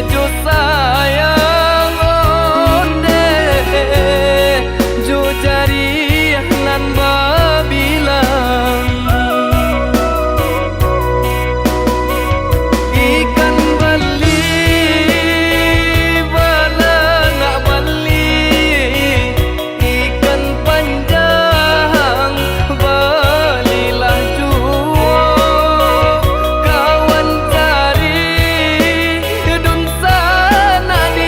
jo sayang onde jo jari nan babilang ikan bali bala nak bali ikan panjang balilah juo kawan cari dun sana di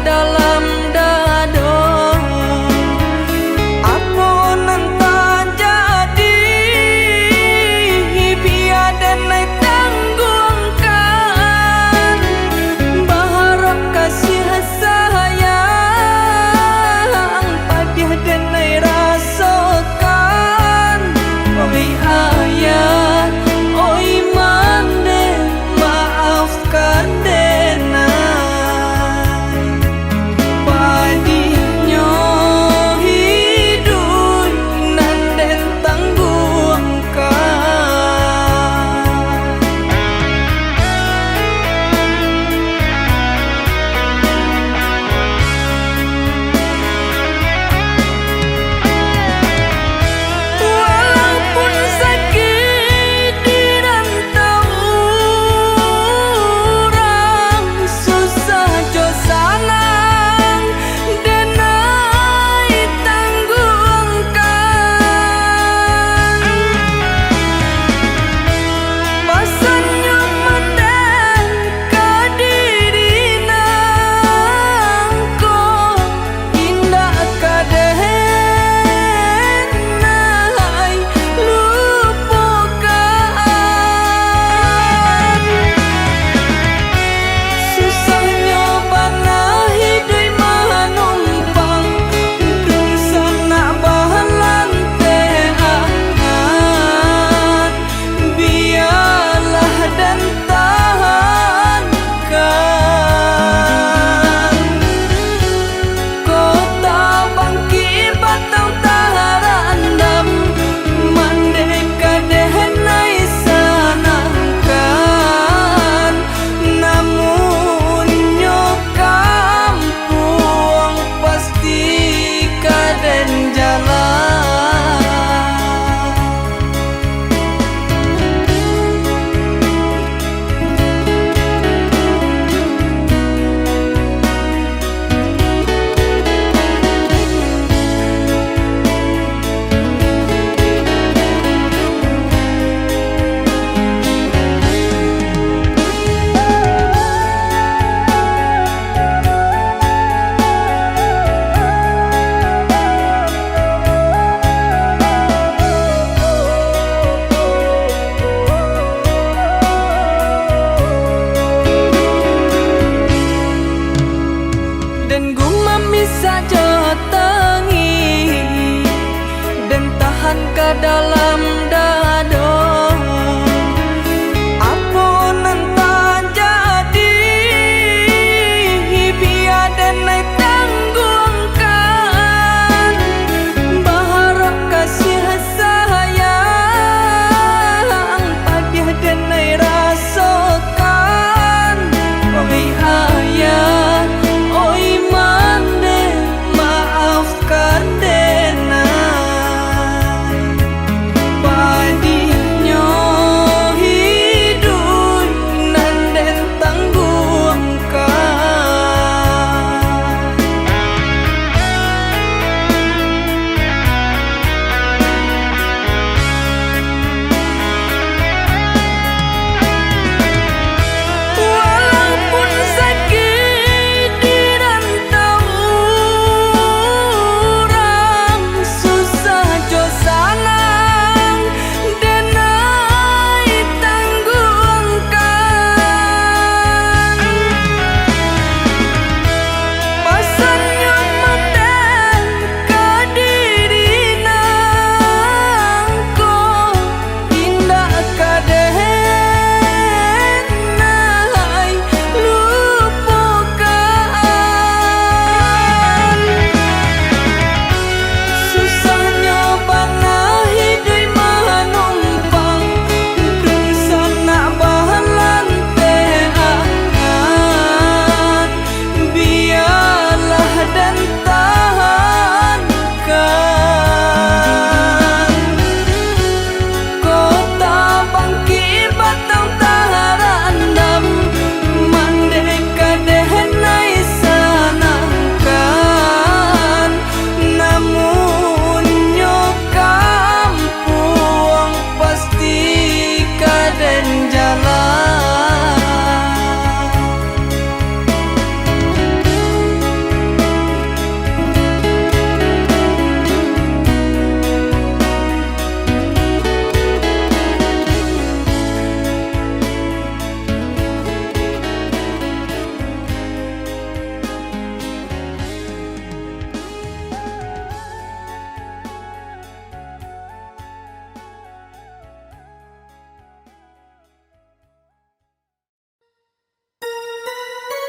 dalam dado. Apunan tak jadi biar dan naik tanggungkan. Berharap kasih sayang padiah dan naik rasakan. Oi ayah, oi mande, maafkan denai. Padihnya hidup nan den tangguhkan. Walaupun sakit di rantau orang, susah jo sanang denai tanggungkan. Pasannya manden kadiri nangko indah kadenai lupakan. Susahnya panah hidup manumpang dong sana bahalan teangan. Biarlah dan tahankan. Kota bangkit batang taharandam mandeka dehenai sanangkan. Namun kampung pasti kaden jalan. Dan gumam bisa jotengi dan tahan ke dalam dado. Apunan tak jadi biar dan naik tanggungkan. Berharap kasih sayang padiah dan naik rasakan. Oi ayah, oi mande, maafkan denai.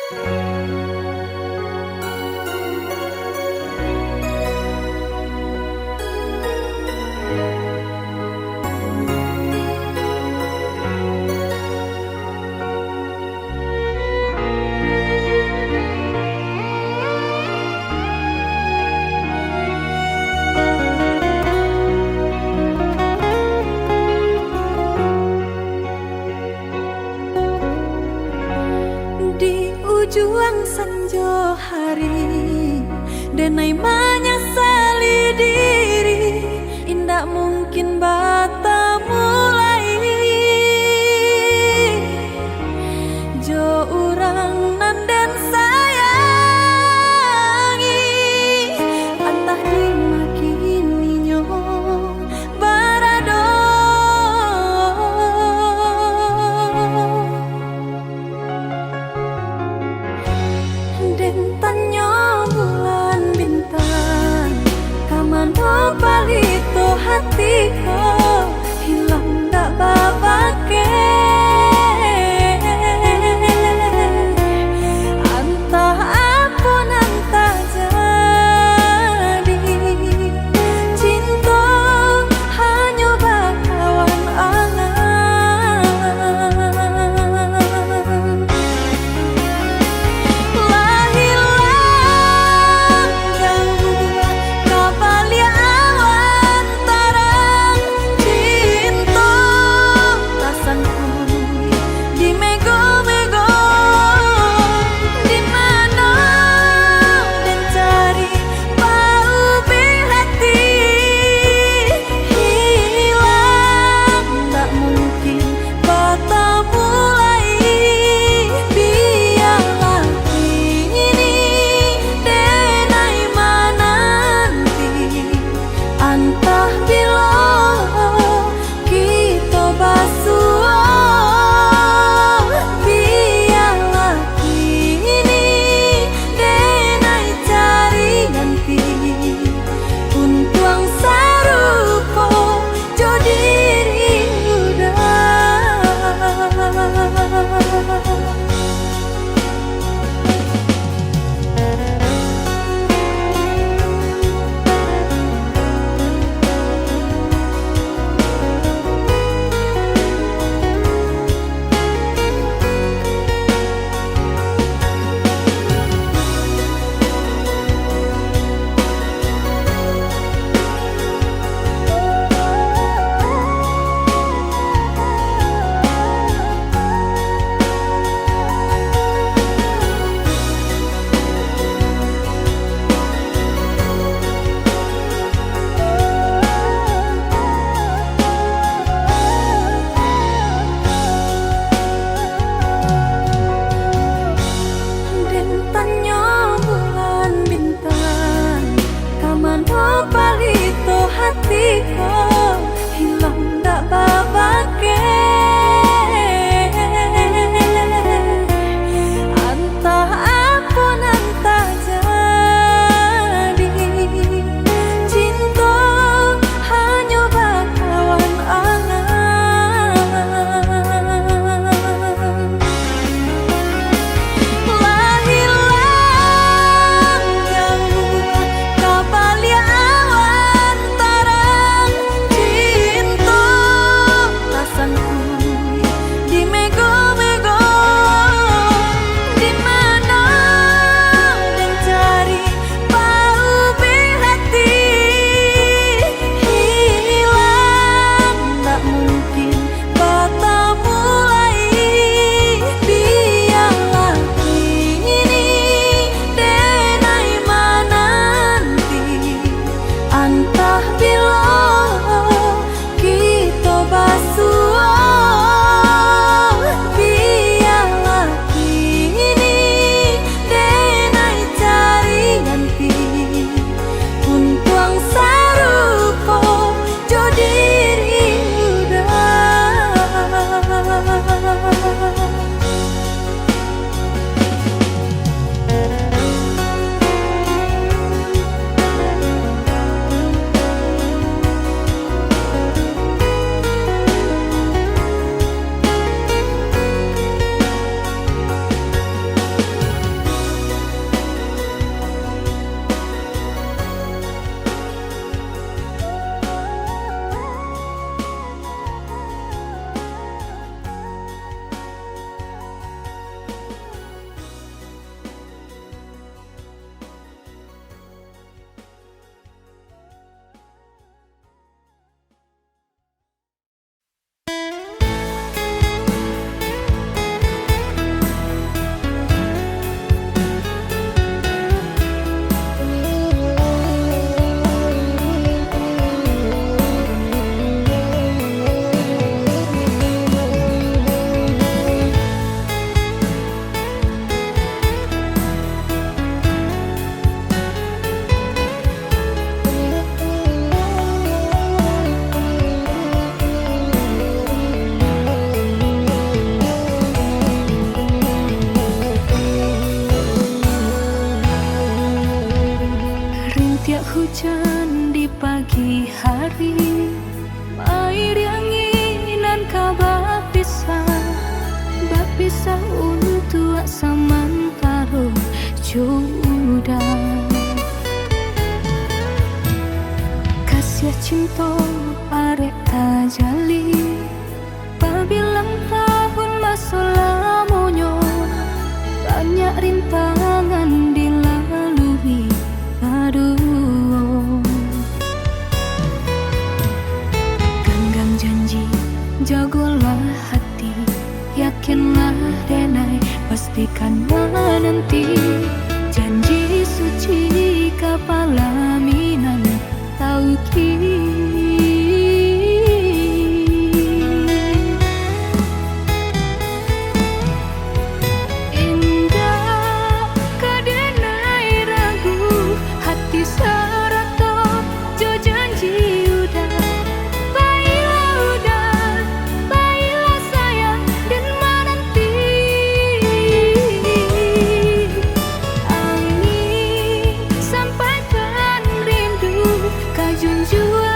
Di ujung senja hari, denai menyesali diri, indak mungkin bata mulai. Jo urang nan den sayangi, antah dimakininya barado. Den tanya bulan bintang, kamano palito hatiku, hilang dak babake. Antah apun antah jadi, cinta hanya bakawan angan. Hatiku hilang dak babake, antah apun antah jadi, cinta hanya bakawan angan. Hilang jauh kapalia awan tarang, hujan di pagi hari, mai rianginan kabar bapisah untuk samantara jodoh. Kasih cinta arek tajali, pabilang tahun masa lamonyo, banyak rintangan dilalui. Aduh, genggang janji, jagolah hati, yakinlah denai, pastikan menanti. Janji suci kapalaminan tauki. Junjung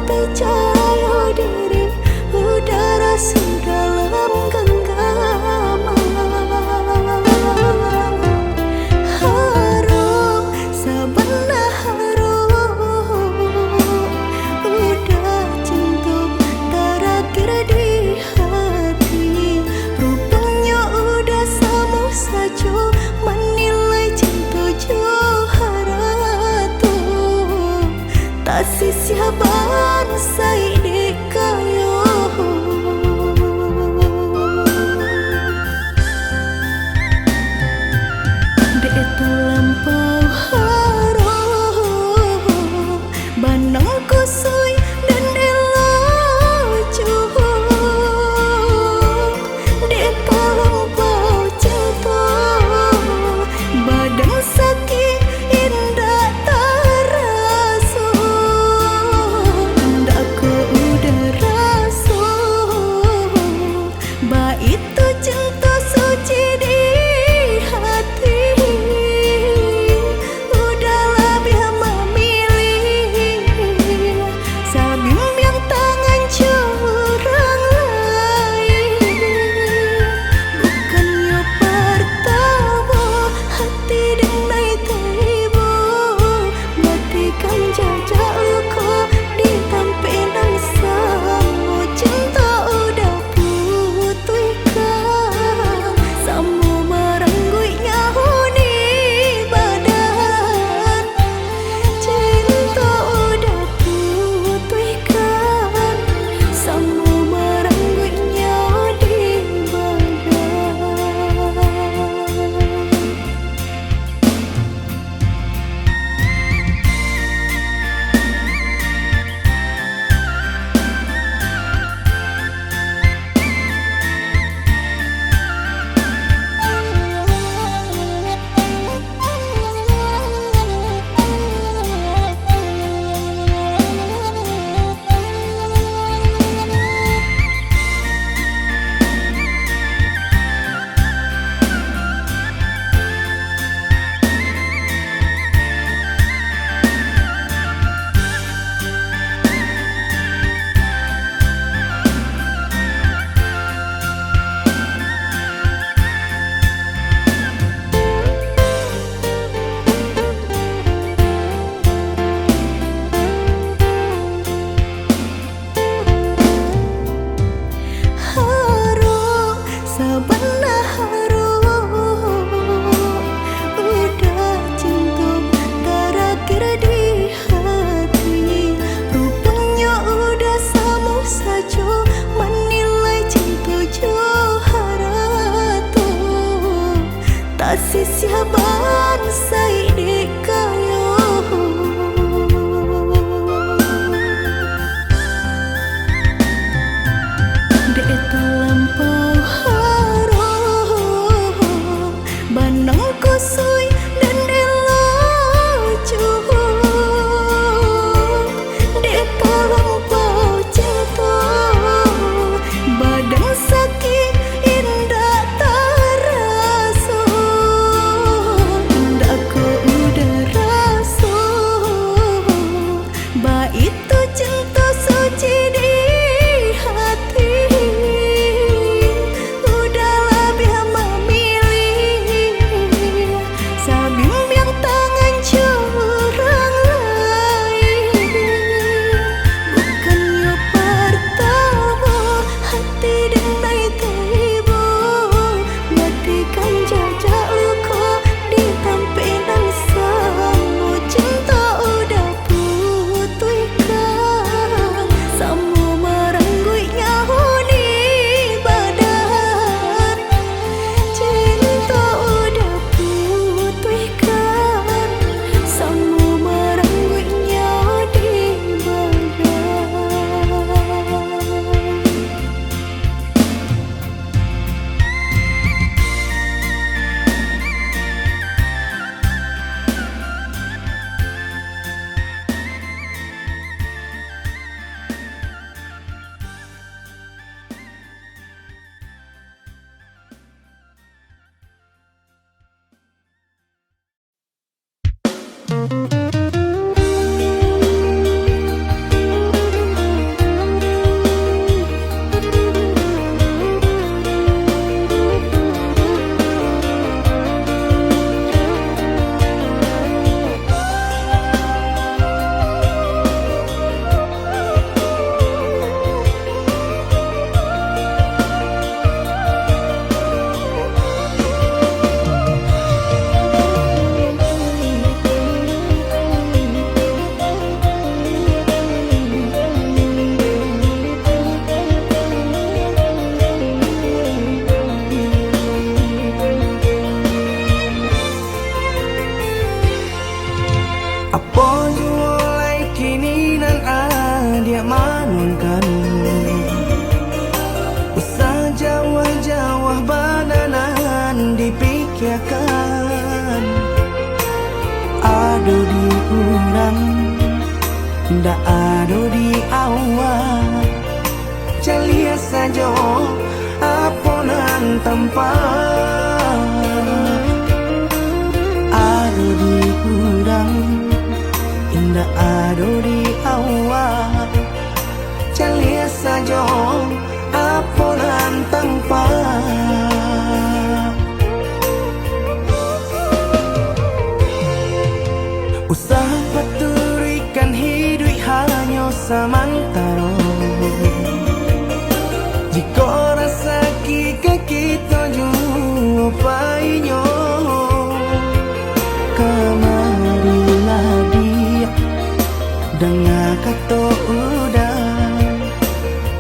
hati cahaya diri, udara sedalam genggaman. Harum, sabana harum, udah cinta terakhir di hati. Rupanya udah sama saja menilai cinta Johara tuh. Tak sisiaban sai di kayo. manunkan usah jawah-jawah bananan dipikirkan ado di urang ndak ado di awak calia saja aponan tempat ado di urang indah ado di awak calia saja aponan tempat usaha paturikan hidup hanya samantara jika rasa kita jumpai-nya kamarilah dia dengar kata udah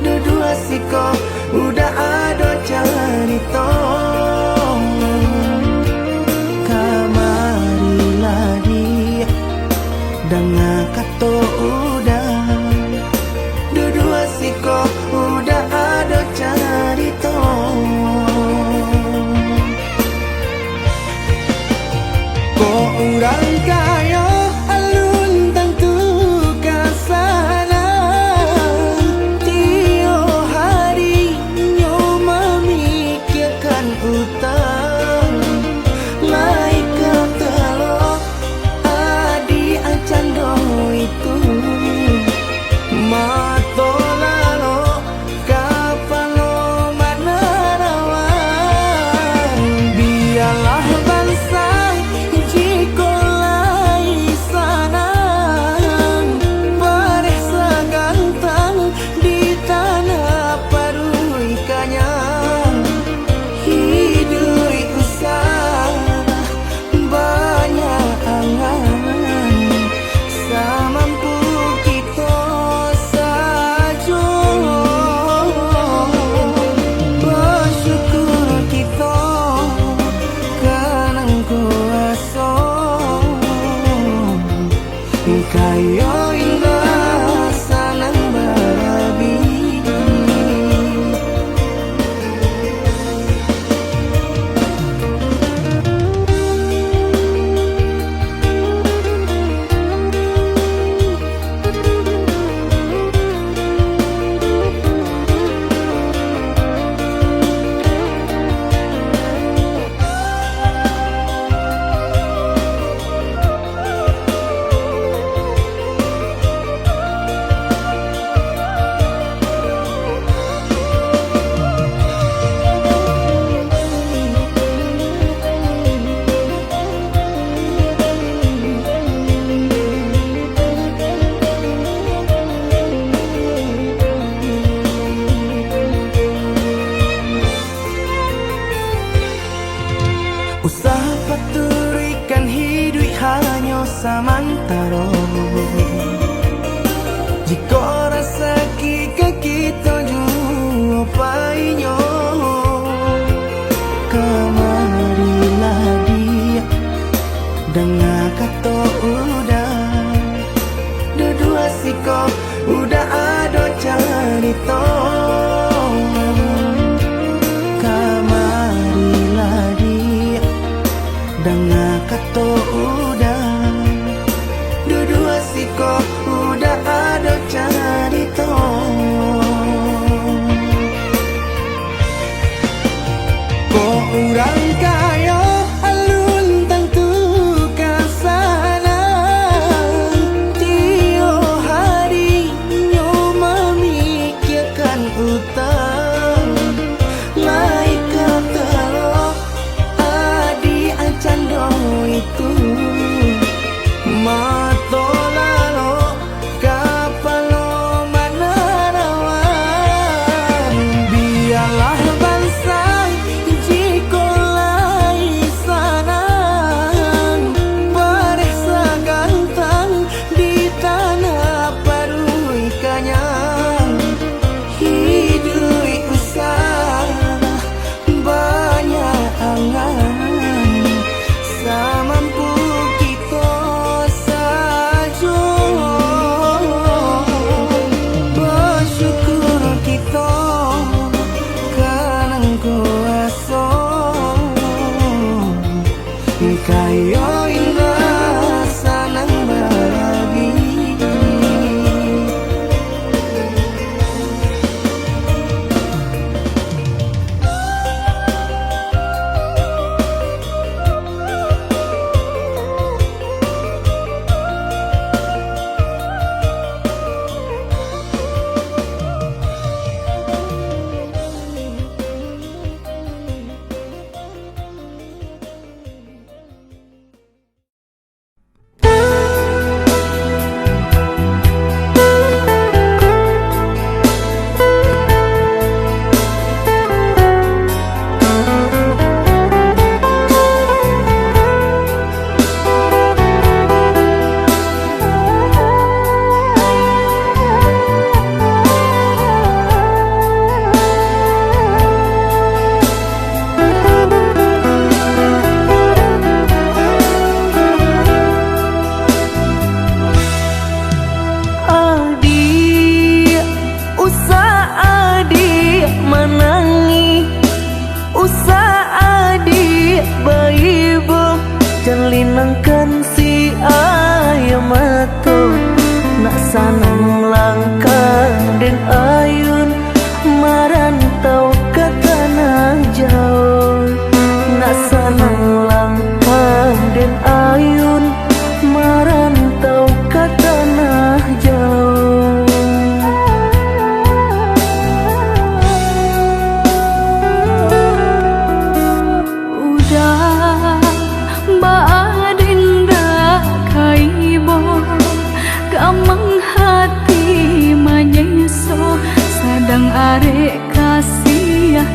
dua siko udah ada cerita kamarilah dia dengar kata udah dua siko udah ada cerita kok orang kaya alun tentu kasana tio hari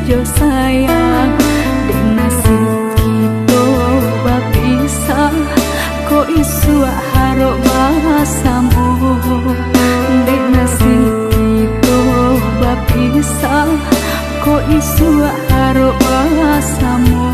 jo sayang dek nasib kita bapisah ko isu haro basamu dek nasib kita bapisah ko isu haro basamu.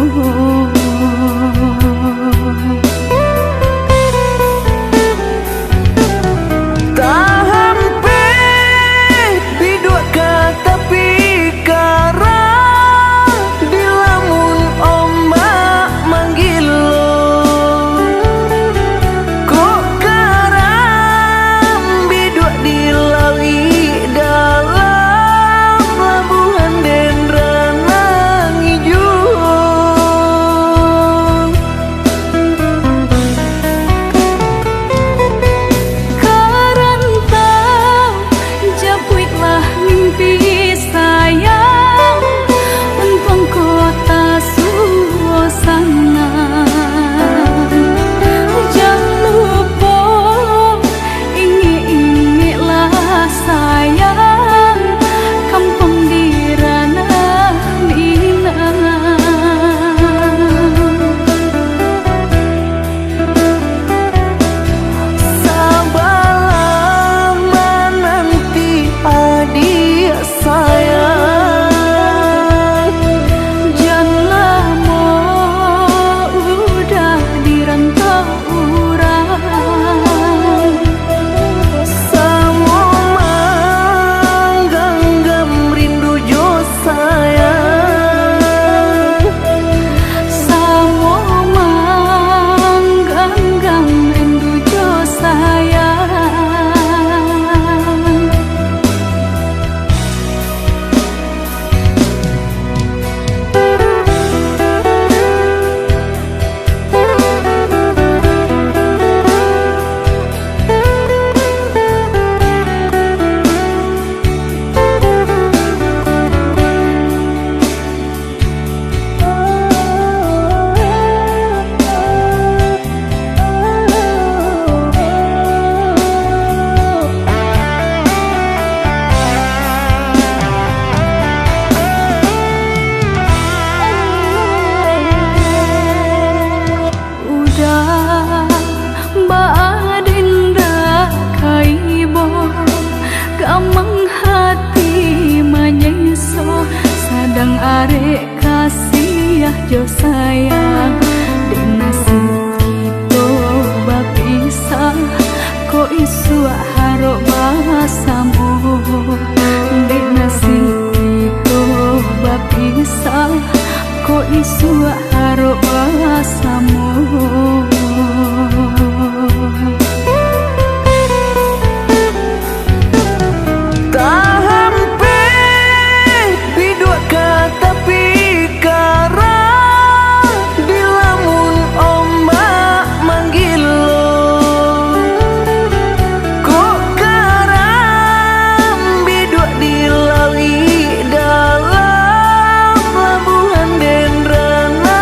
Sadang arek kasih jo sayang dek nasib kita bapisah ko isu haro basamu dek nasib kita bapisah ko isu haro basamu. Labuhan Denrana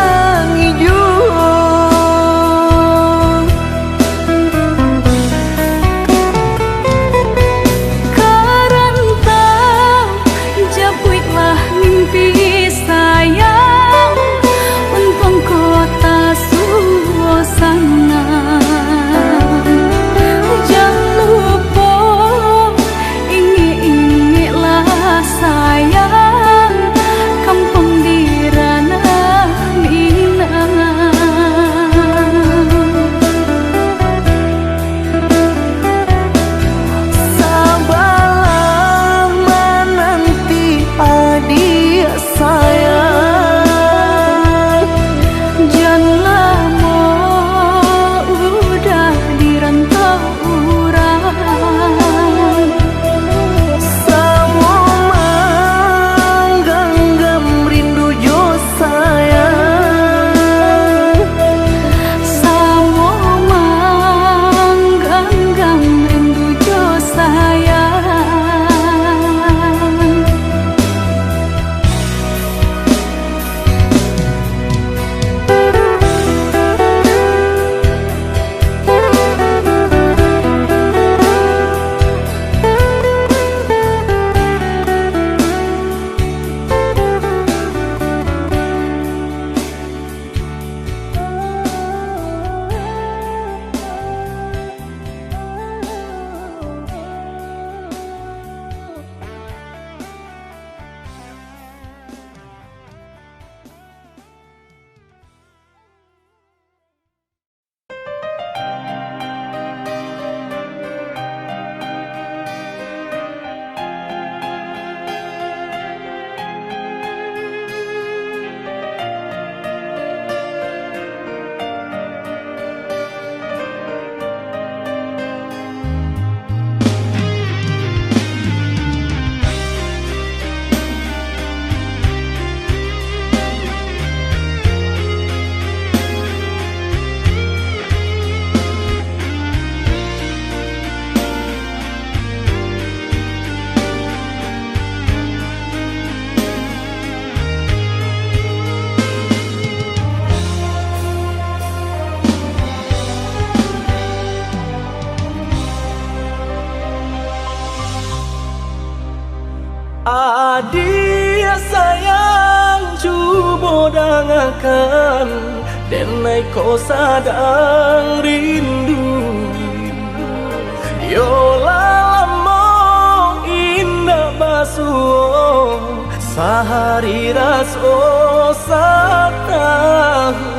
Adia sayang cuba dengarkan denai kau sadang rindu. Yola lama indah basuh sehari raso satahu.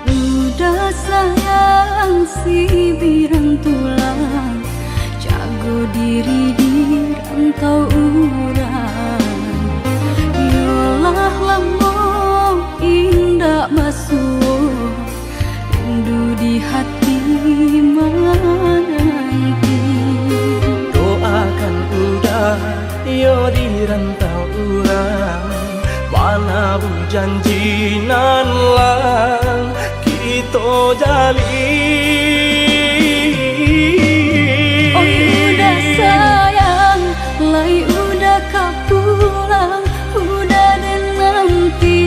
Udah sayang si birang tulang, jago diri di rantau urang. Yolah lamo indah basuh, rindu di hati menanti. Doakan udah yo di rantau urang, mana bu janji nan lang kita jalin. Oh udah sayang, lai udah kau pulang, udah dan nanti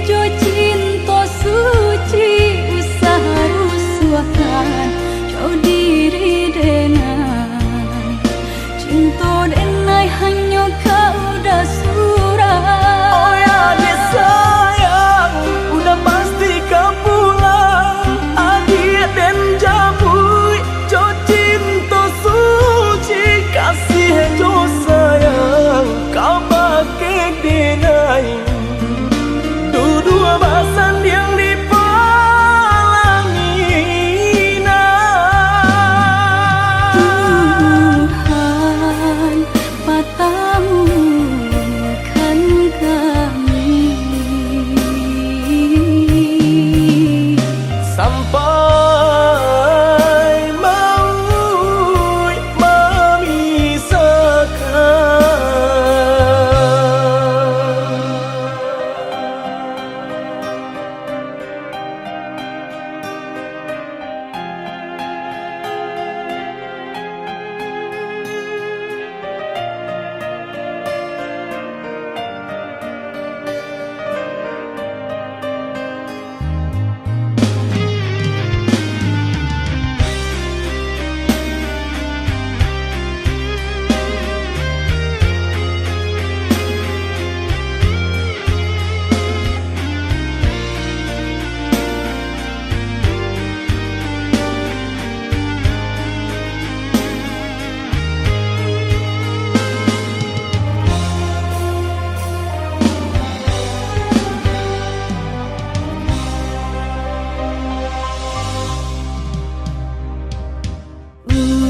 jo cinta suci usaha rusuhkan jauh diri denai cinta denai hanya kau udah surah. Oh ya dia sayang, udah pasti kau pulang. Adik dan jabui, jo cinta suci kasih jo sayang, kau pakai denai. Dua bahasan yang dipalangi Tuhan patahkan kami sampai maut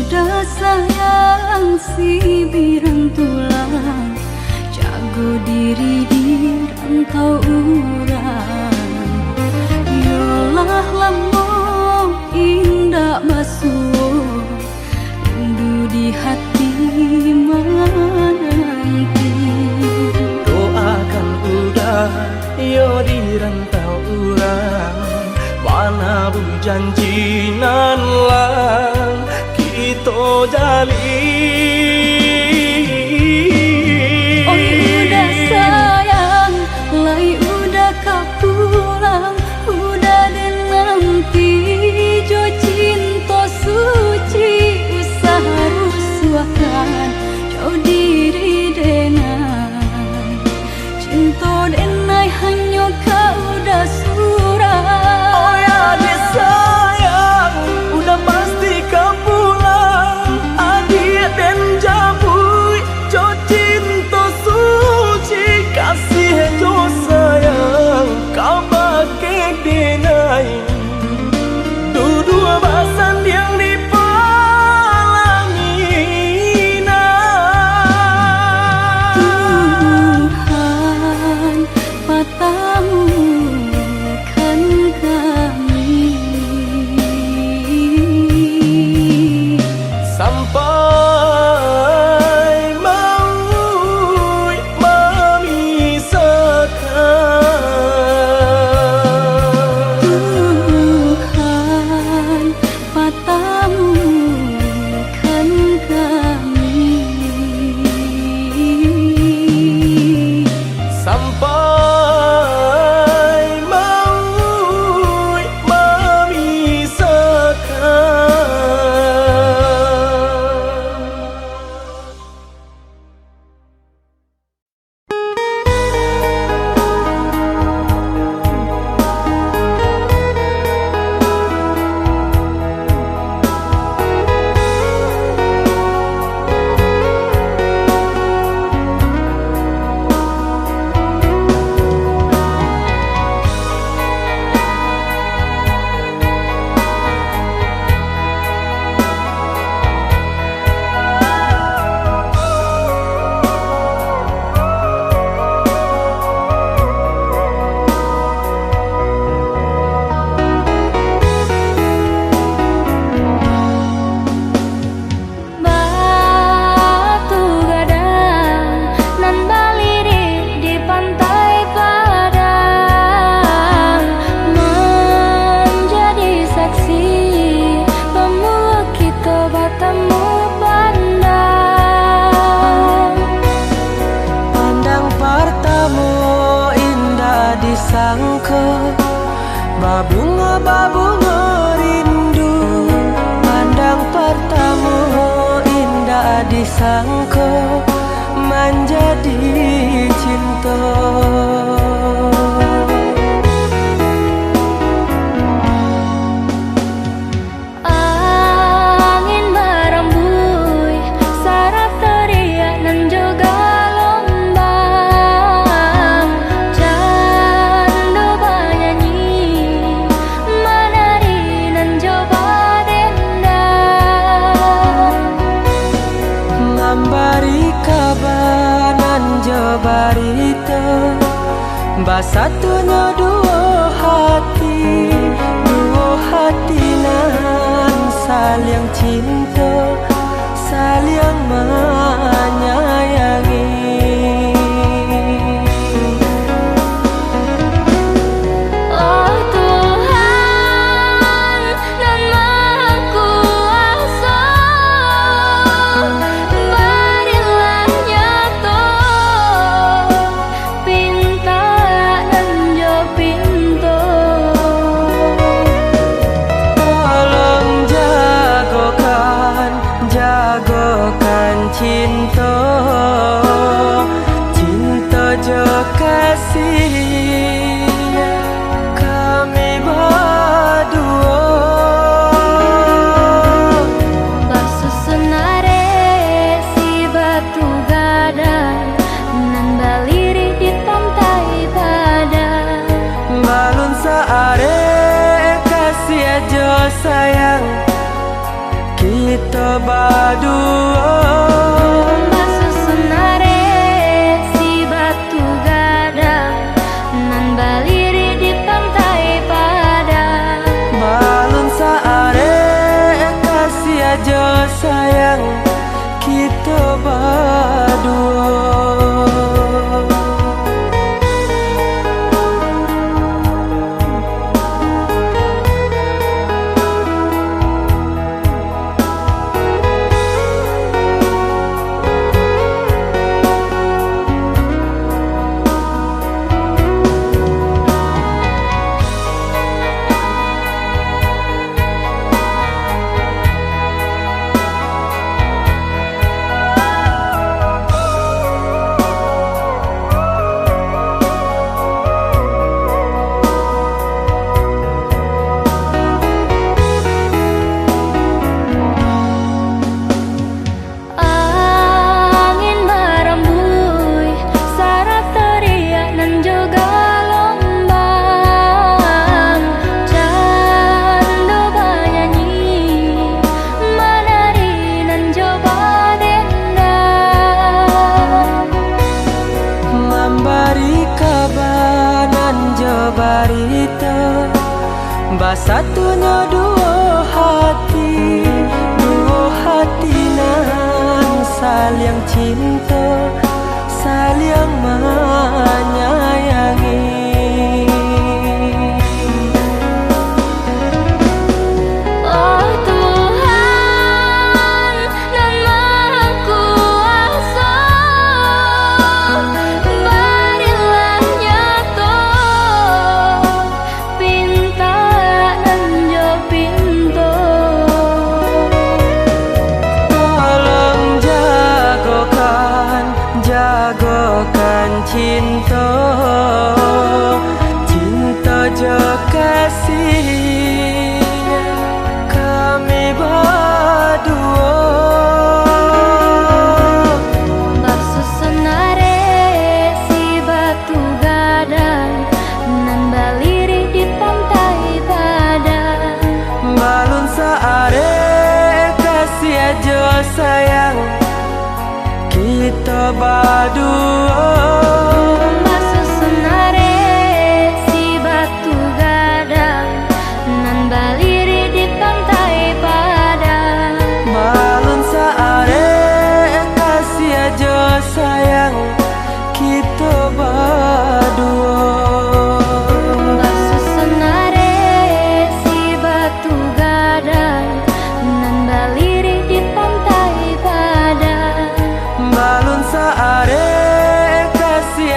Udah sayang si birang tulang, jago diri di rantau urang. Yolah lamo indah basuh, rindu di hati menanti. doakan udah yo di rantau urang, mana bu janji nan lang kita jalin. Oh udah sayang, lai udah kau pulang, udah dan nanti jo cinta suci usaha rusuhkan jauh diri denai cinta denai hanya kau udah surah. Oh ya dia sayang, udah pasti kau pulang. Adik dan jabui, jo cinta suci kasih jo sayang, kau pakai denai. disangka, babunga rindu pandang pertama, indah disangka menjadi cinta. Angin merembui sarap teriak nan juga lombang, candu bernyanyi menari nan coba dendang, ngambari kabar nan jabarita, basatunya dua hati nan saling cinta, saling menyayangi. oh Tuhan nan Maha Kuasa, berilah nyata pinta nan jo pintu. Tolong jagokan cinta, cinta jo kasih kami berdua. Basusunare si batu gadang nan baliri di pantai padang, Balun saare kasih aja sayang kita berdua. basusunare si batu gadang nan baliri di pantai padang, Balun saare kasih aja sayang kita berdua. angin merembui sarap teriak nan juga lombang, candu bernyanyi menari nan coba dendang, Memberi kabar nan jabarita, basatunya dua hati nan saling cinta, saling menyayangi. oh Tuhan nan Maha Kuasa, berilah nyata pinta nan jo pintu. Tolong jagokan cinta, cinta jo kasih kami berdua. Basusunare si batu gadang nan baliri di pantai padang, Balun saare kasih aja sayang kita berdua. basusunare si batu gadang nan baliri di pantai padang, Balun saare kasih aja sayang kita berdua. basusunare si batu gadang nan baliri di pantai padang, Balun saare kasih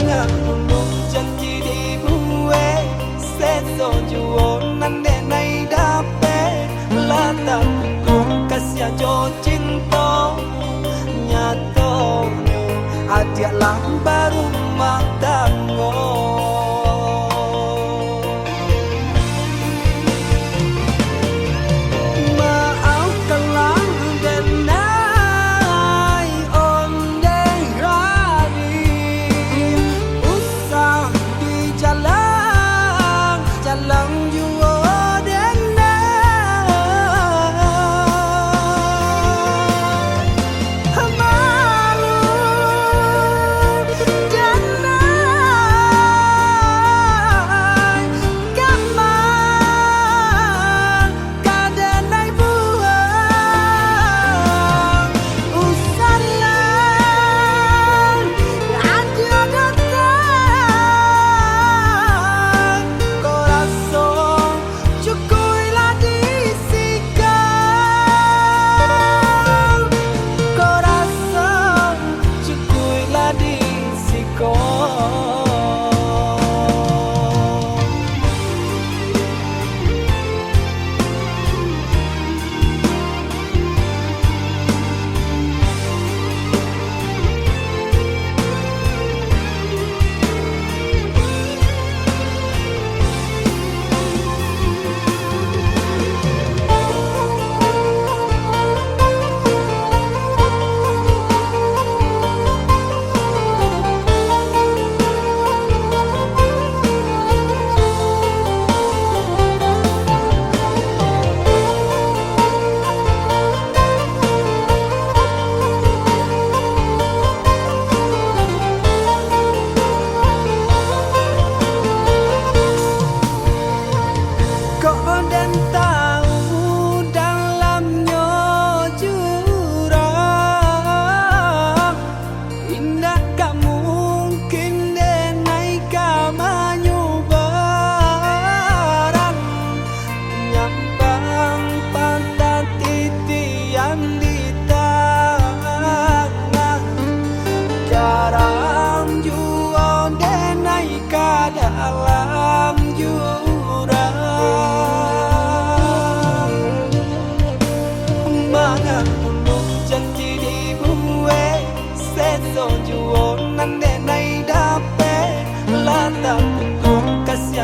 Mangan nung janji di buwe Seso juo nande nai dape Lata kung kasya jo cinta Nyato nyo adia lang baru magdango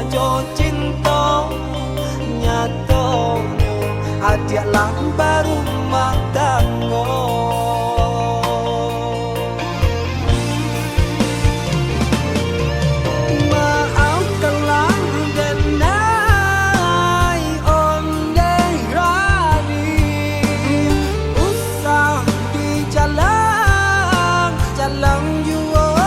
Jo cinta nyato nyo adia lang baru magdango maafkanlah denai onde rani usah di jalan jua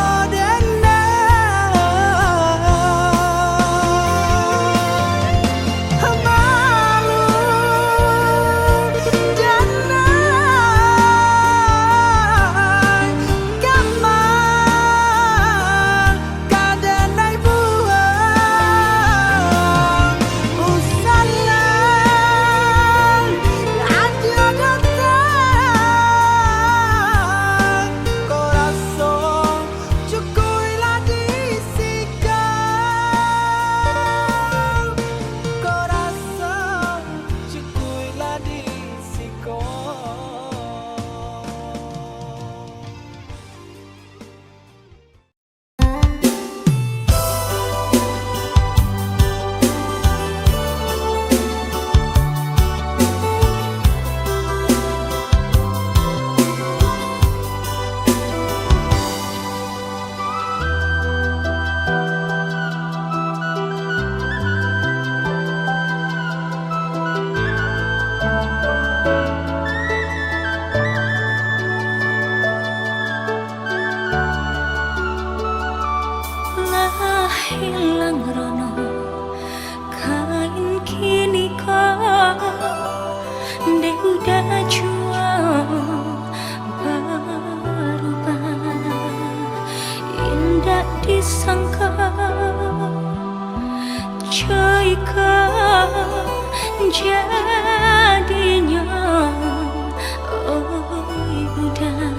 hilang rono kain kini kau de udah jual berubah indah disangka jika jadinya oh udah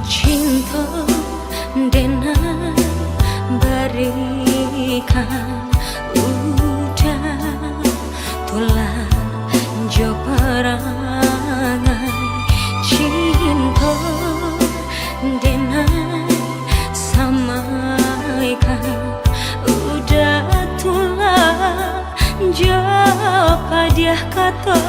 cinta samaikan udah tulah jo perangai cinta denai samaikan udah tulah jo padiah kata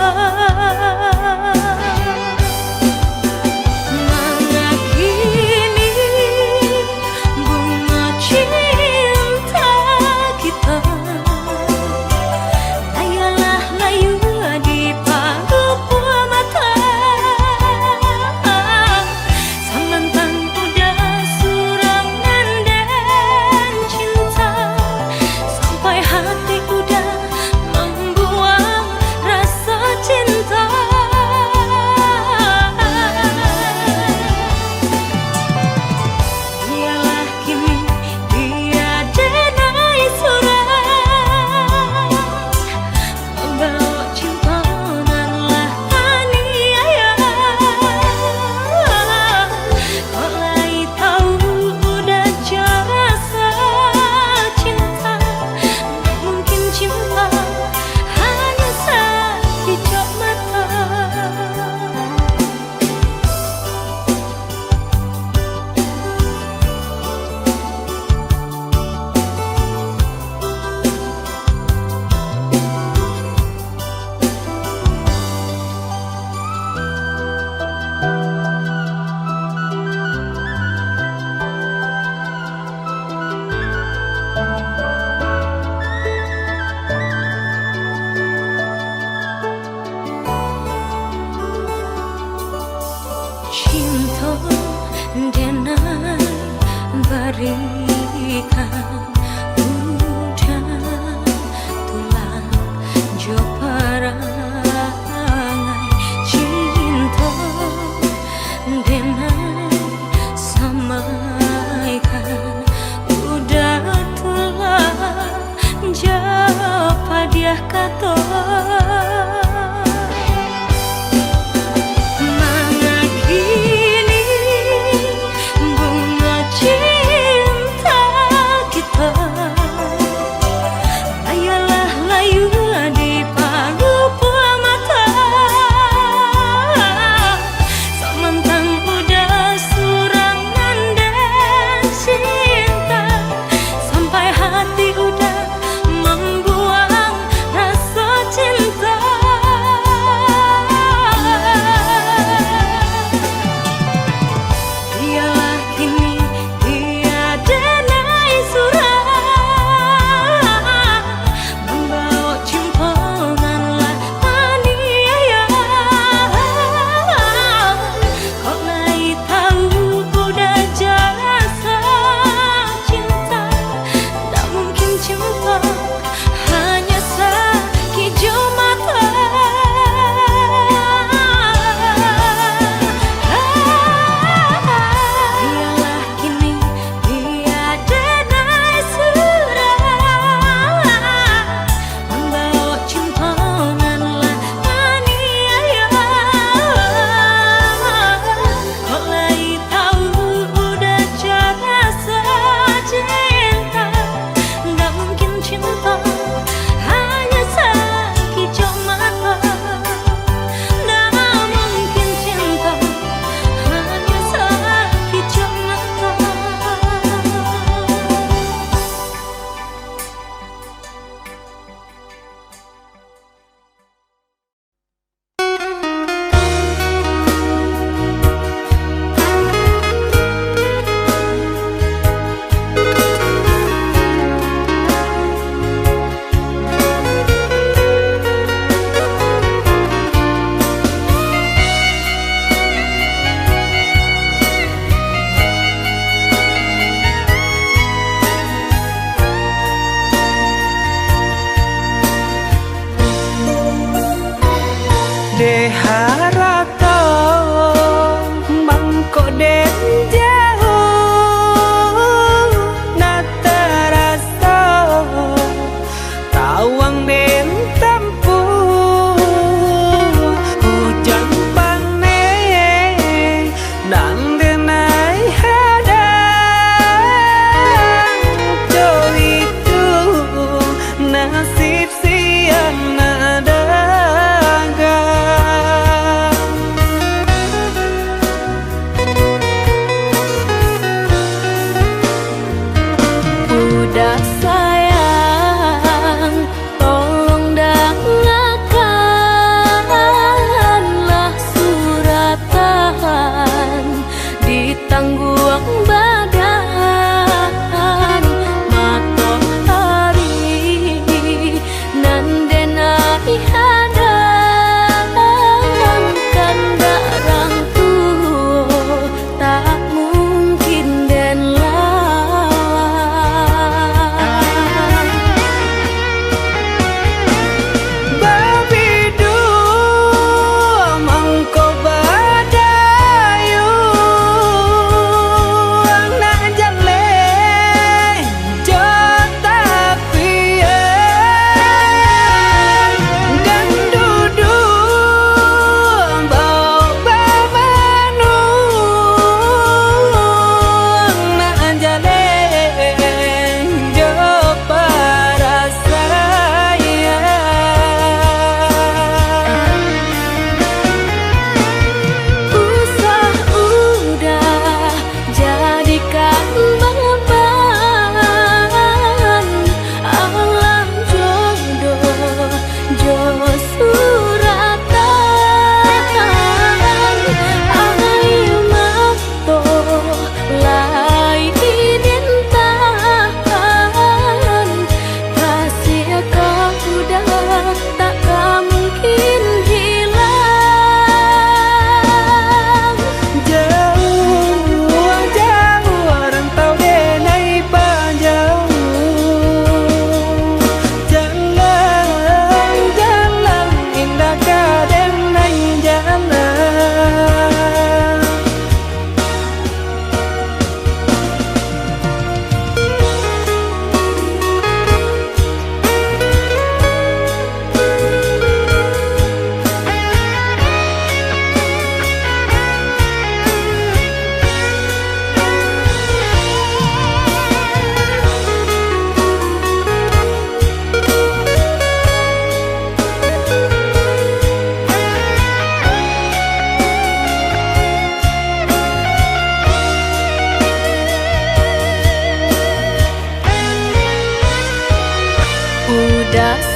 cinta denai berikan udah tulang jo perangai cinta denai samaikan udah tulang jo padiah kata hati udah membuang rasa cinta.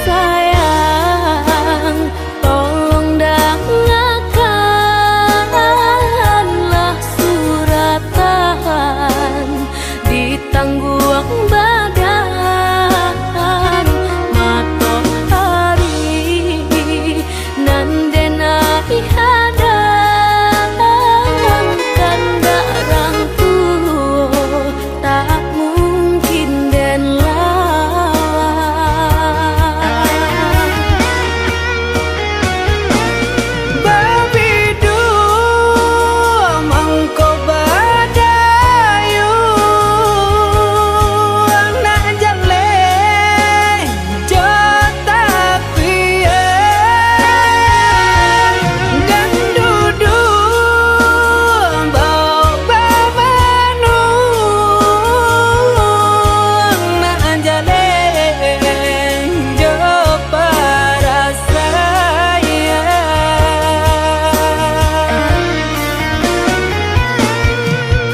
sayang, tolong dengarkanlah suratan ditangguh badan matahari nan denai hadang kanda rangku tak mungkin den lawan. Babidu mangko badayu anak jale jota pian dan dudu bau babanu anak jale jo para saya.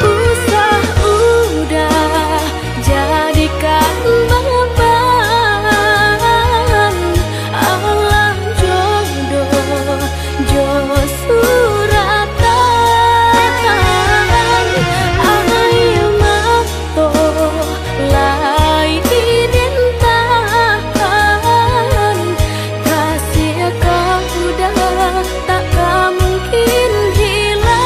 Usah udah jadikan beban Allah jodoh jo suratan ayo mato lai rintahan kasih kau udah tak mungkin hilang.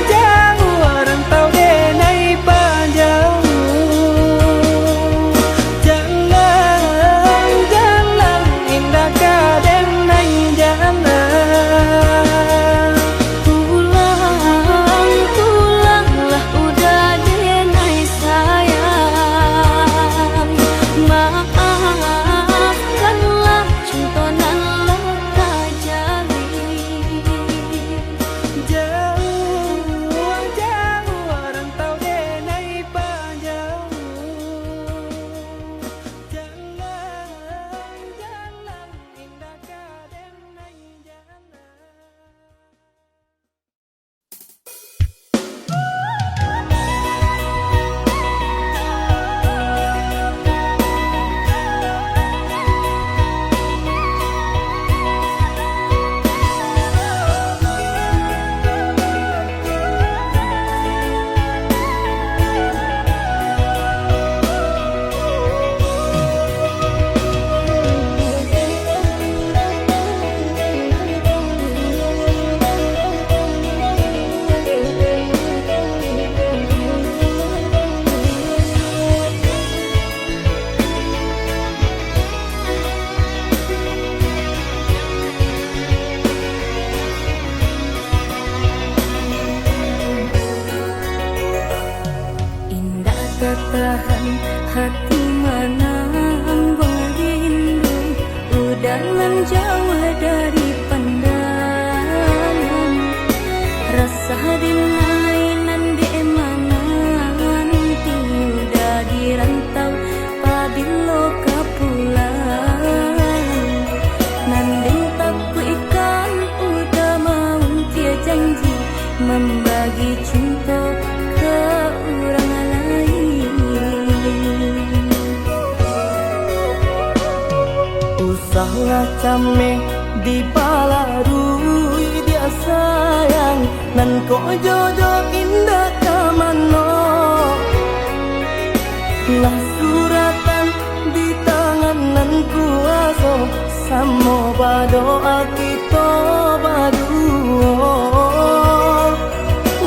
Jauh rantau denai panjang, jalan indah kadenai jalan. Pulanglah udah denai sayang, maafkanlah cintonan leka jalin. Jauh rantau denai panjang, jalan indah kadenai jalan. Indah tertahan hati mana merindu udah menjauh dari pandangan rasa dinai nan di mana nanti udah dirantau pabilo kapulang nanding taku ikan udah mau dia janji membagi cinta ke orang lain. Usahlah cameh di balarui dia sayang nan ko jodoh indah kamano lah suratan di tangan nan kuaso samo badoa kita baduo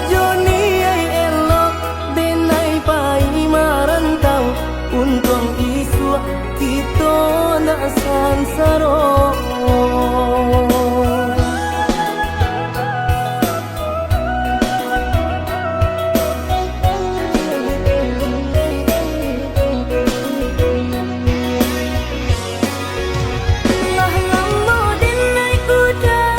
Joni ay elok denai pai marantau untung isu kita nak sansaro. Lah lambo denai udah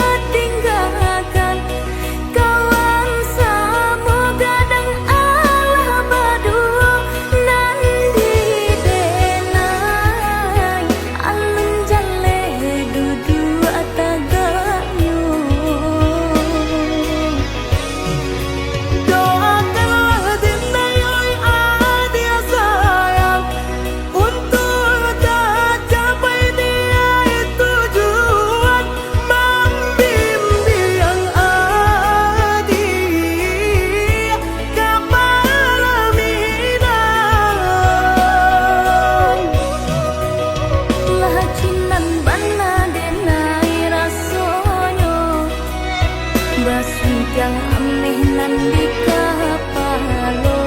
yang ameh nan di kapalo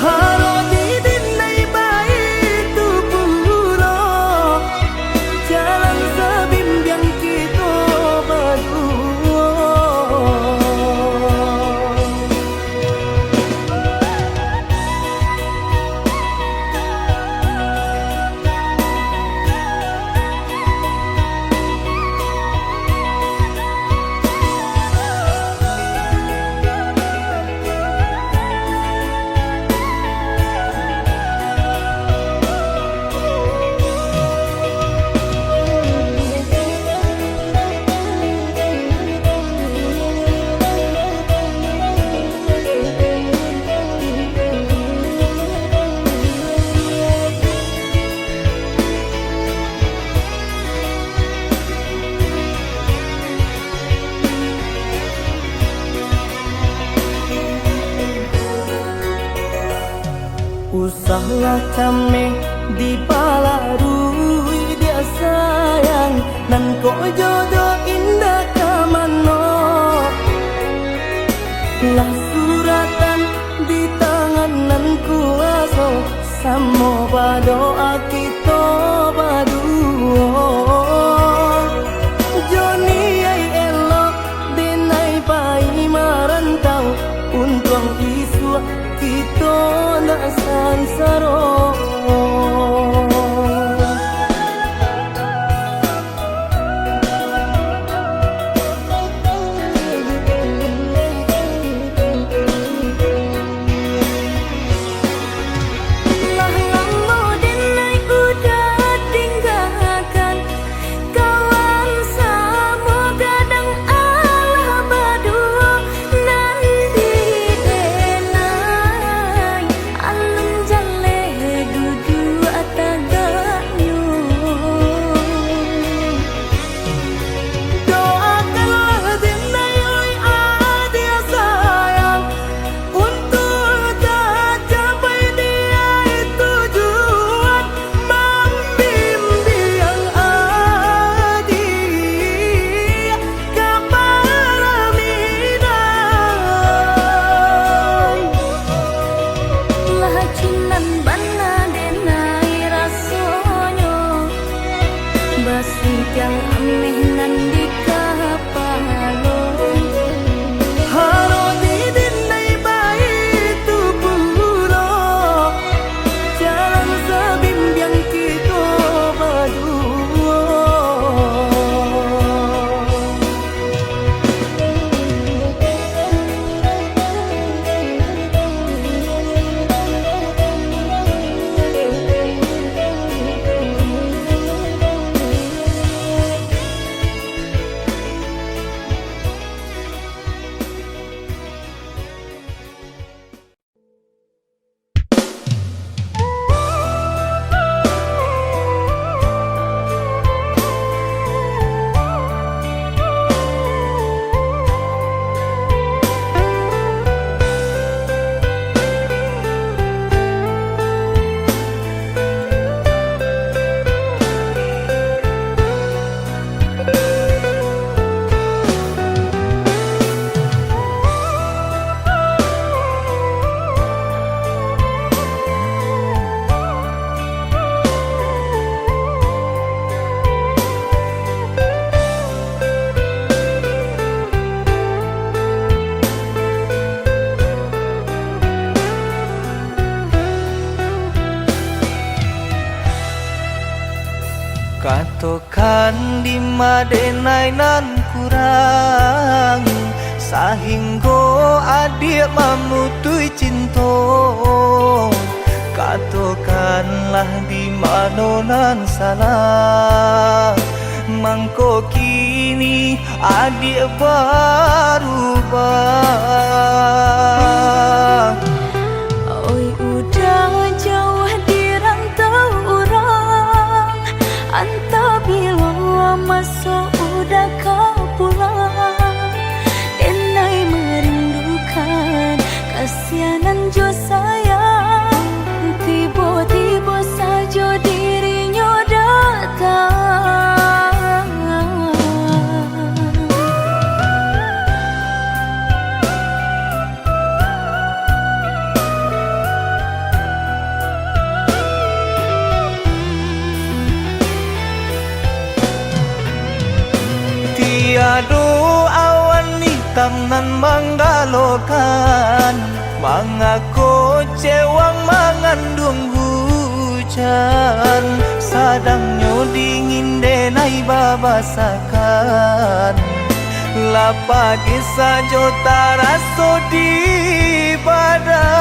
Haro didin nay baik tu pulo Jalan sebimbiang kita berdua Usahlah kami di palarui dia sayang nan ko jodoh indah kamano lah suratan di tangan nan kuaso samo berdoa kita berdua Joni ai elok denai pai marantau untung isu kita nak sansaro lah lama denai udah tinggalkan kawan sama gadang Allah berdua nanti denai alun jale duduk atagaknya Doakanlah denai oi adia sayang untuk tercapai dia tujuan membimbing adi kepada minai lah cinan bana denai rasonyo basuh yang ameh nan di kapalo Haro didin nay baik tu pulo Jalan sebimbiang kita berdua Katokan di madenai nan kurang sahingga adik memutui cinta Katokanlah di mana nan salah Mangko kini adik berubah oi udah jauh di rantau orang anta bila masuk udah kau pulang denai merindukan kasihanan jo sayang tiba-tiba saja dirinya datang hitam nan menggalokan, mengaku cewang mengandung hujan, sadangnya dingin denai babasakan, lapagi sajo taraso di badan.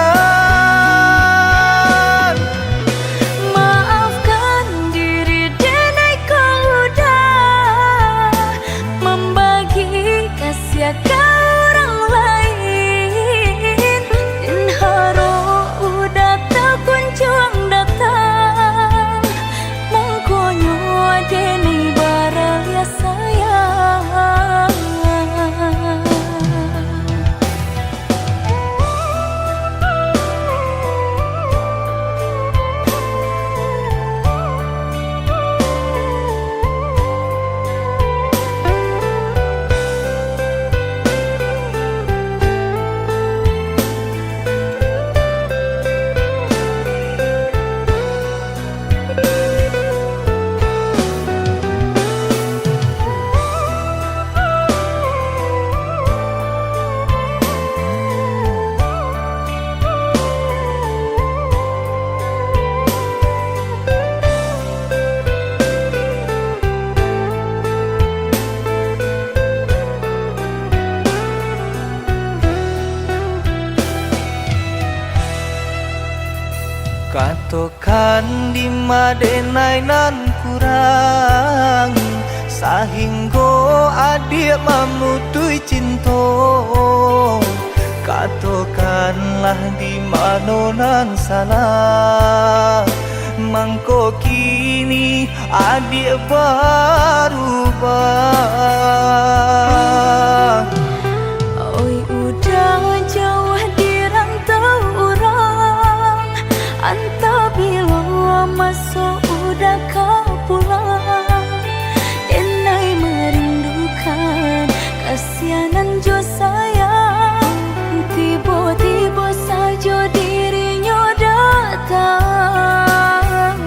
Maafkan diri denai kau udah membagi kasih ke orang lain, dan haro udah tak kunjung datang, mengkonyo denai baraya sayang. Katokan di madenai nan kurang, sahingga adik memutui cinta. Katokanlah di mana nan salah, mangko kini adik berubah. Oi udah jauh di rantau orang, anta bila masuk udah kau pulang, denai merindukan kasihanan jo sayang, tiba-tiba saja dirinya datang.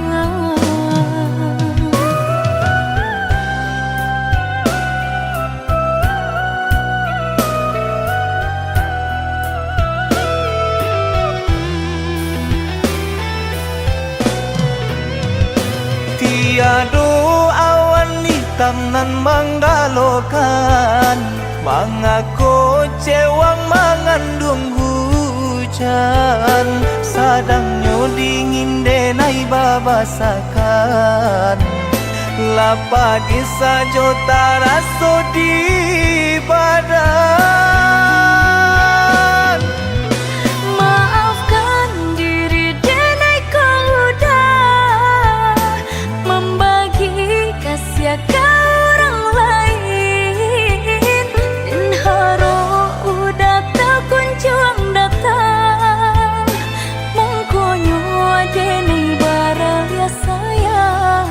Tiada awan hitam nan menggalokan, mengaku cewang mengandung hujan, sadangnya dingin denai babasakan, lapagi sajo taraso di badan. Maafkan diri denai kau udah membagi kasih ke orang lain, dan haro udah tak kunjung datang, mengkonyo denai baraya sayang.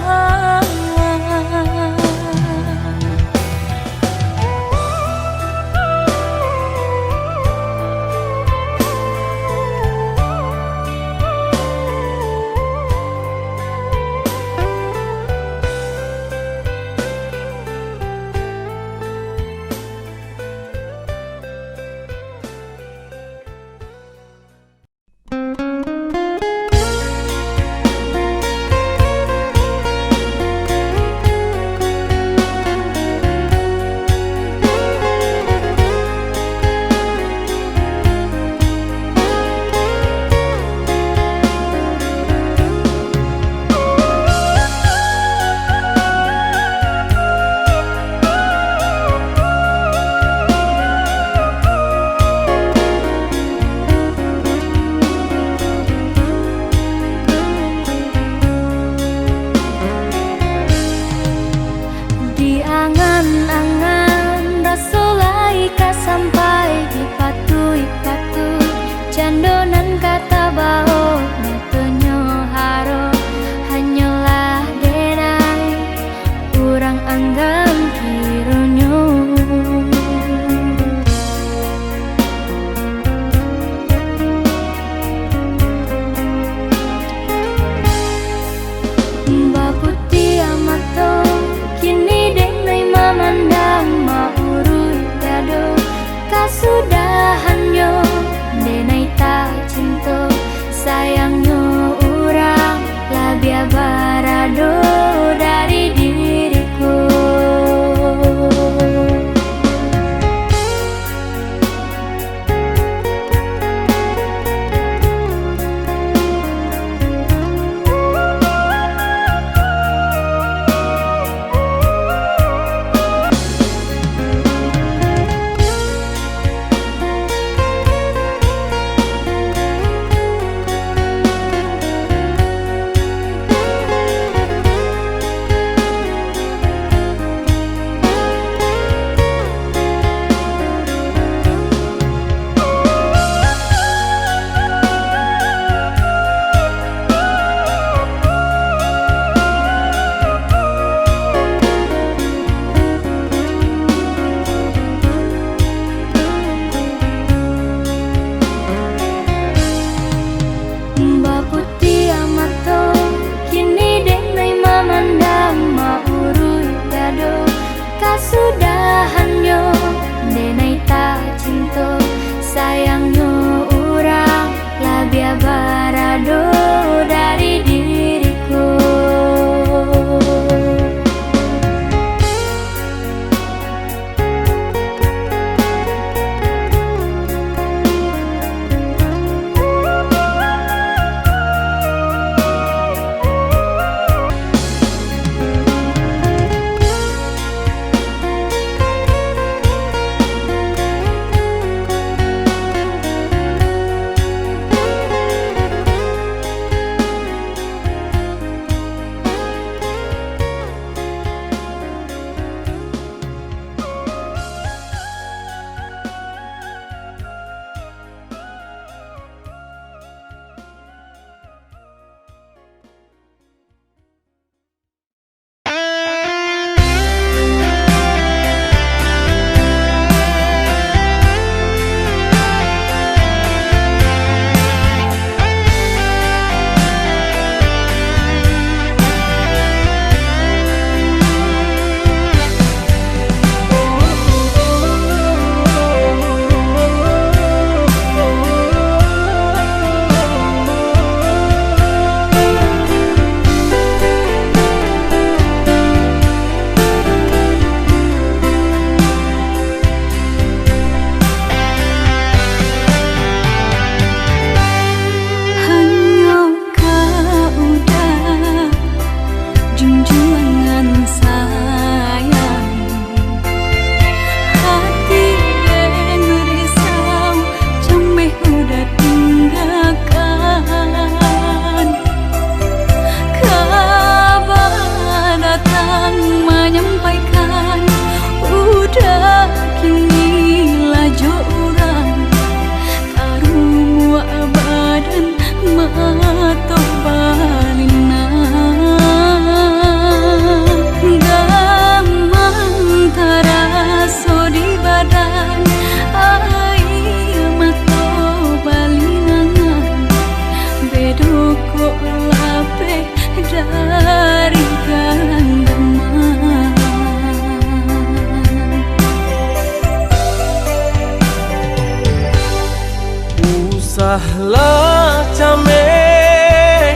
Usahlah came,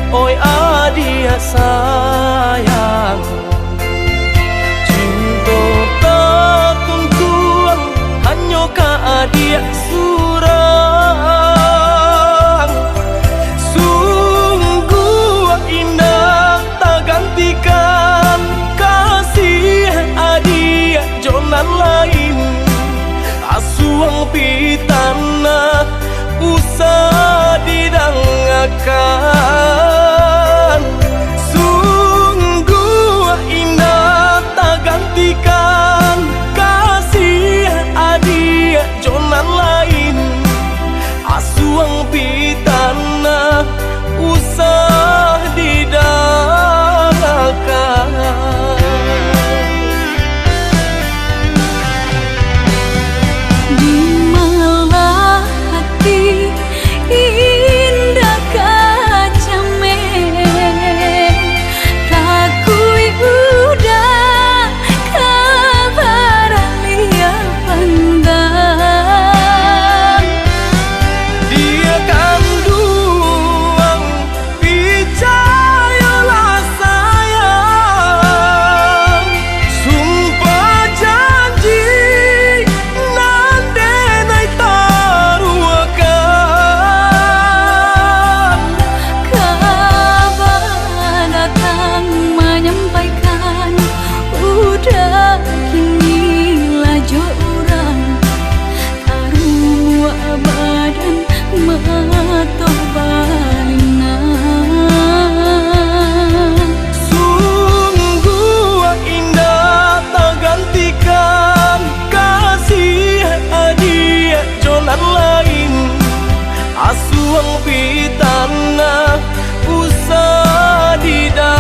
oi adia sayang, cinta tak tuntuang, hanya ka adia surang. Sungguh indah tak gantikan kasih adia jonan lain. Asuang pitana usah didangakan. Sungguh indah tak gantikan kasih adia jonan lain. Asuang pitana usah didangakan. Asuang pitana usah didangakan.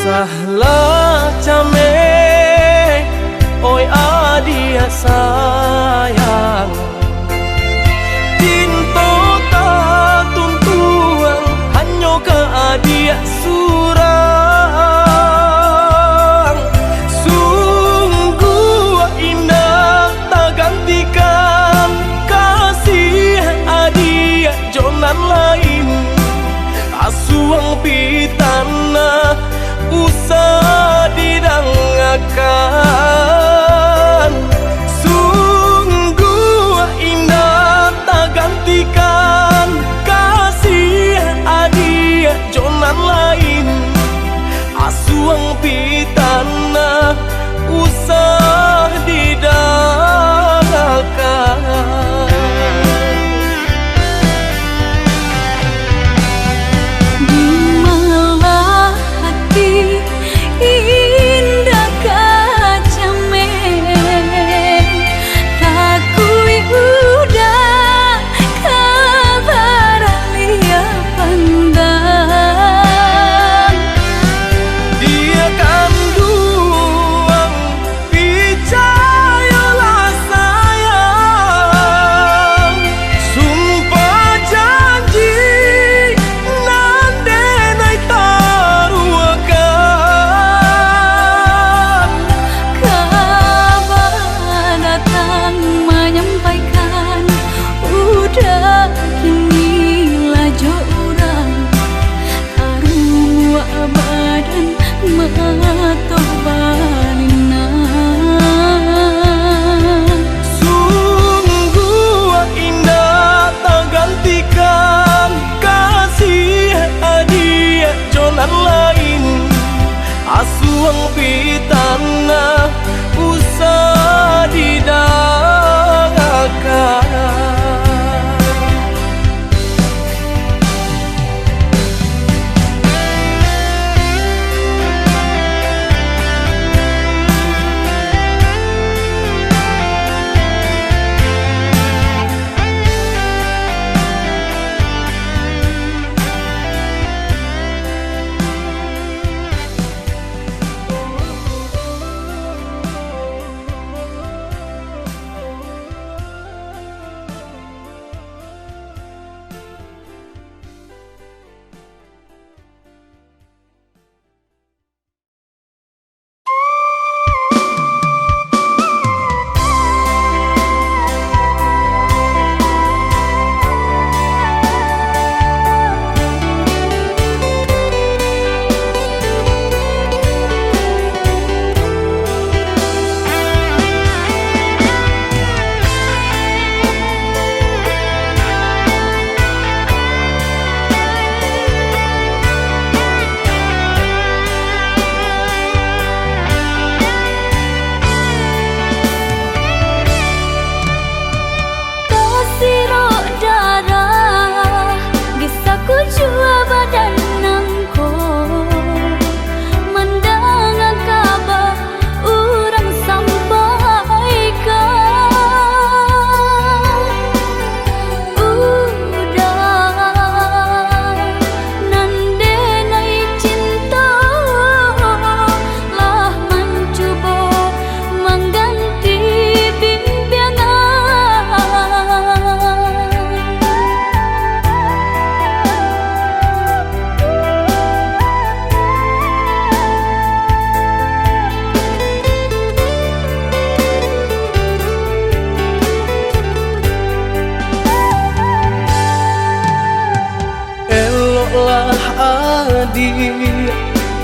Usahlah came, oi adia sayang, cinta tak tuntuang, hanya ka adia surang. Sungguh indah tak gantikan kasih adia jonan lain. Asuang pitana usah didangakan.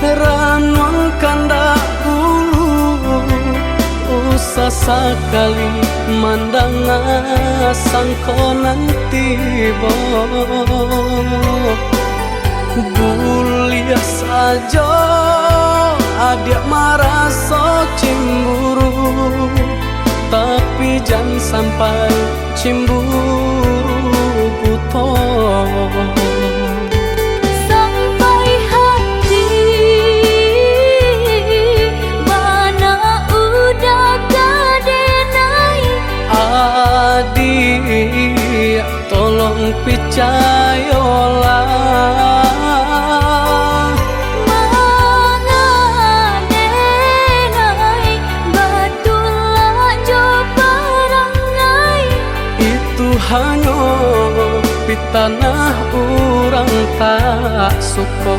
ranuang kanda ulu usah sekali mandang sangko nanti bo bulia saja adik merasa cemburu tapi jangan sampai cemburu buto sampai hati mana udah kadenai adik tolong percayalah hanya di tanah orang tak suka.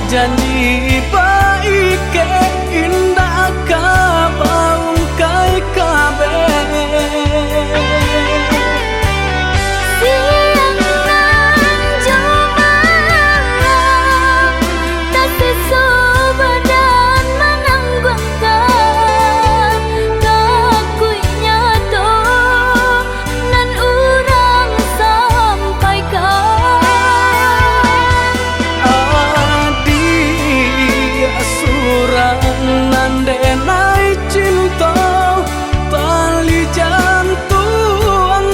Janji baik ke indah kabaung kai kabe siang nan cuma tak sesobadan menanggungkan kakuinya to nan urang sampaikan nandenai cinta tali jantung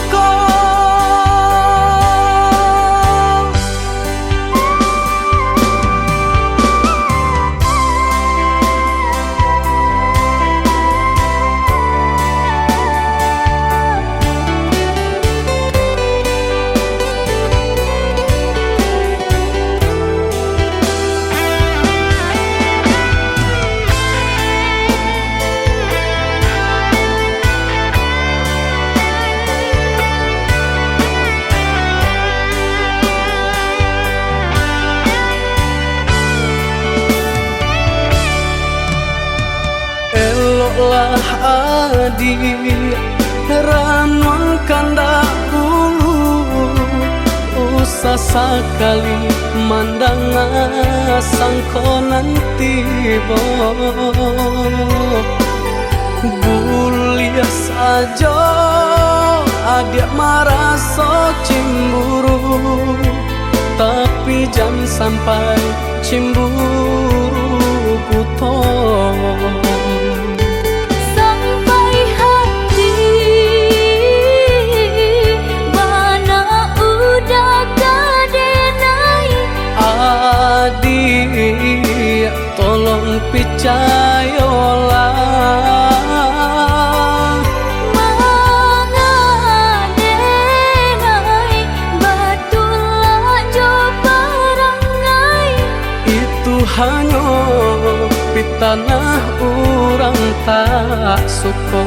lah adik ranuang kanda ulu usah sekali mandang sangko nanti bo bulia saja adik merasa cemburu tapi jangan sampai cemburu buto adik tolong percayalah mangadenai batulah jo parangai itu hanya di tanah orang tak suka.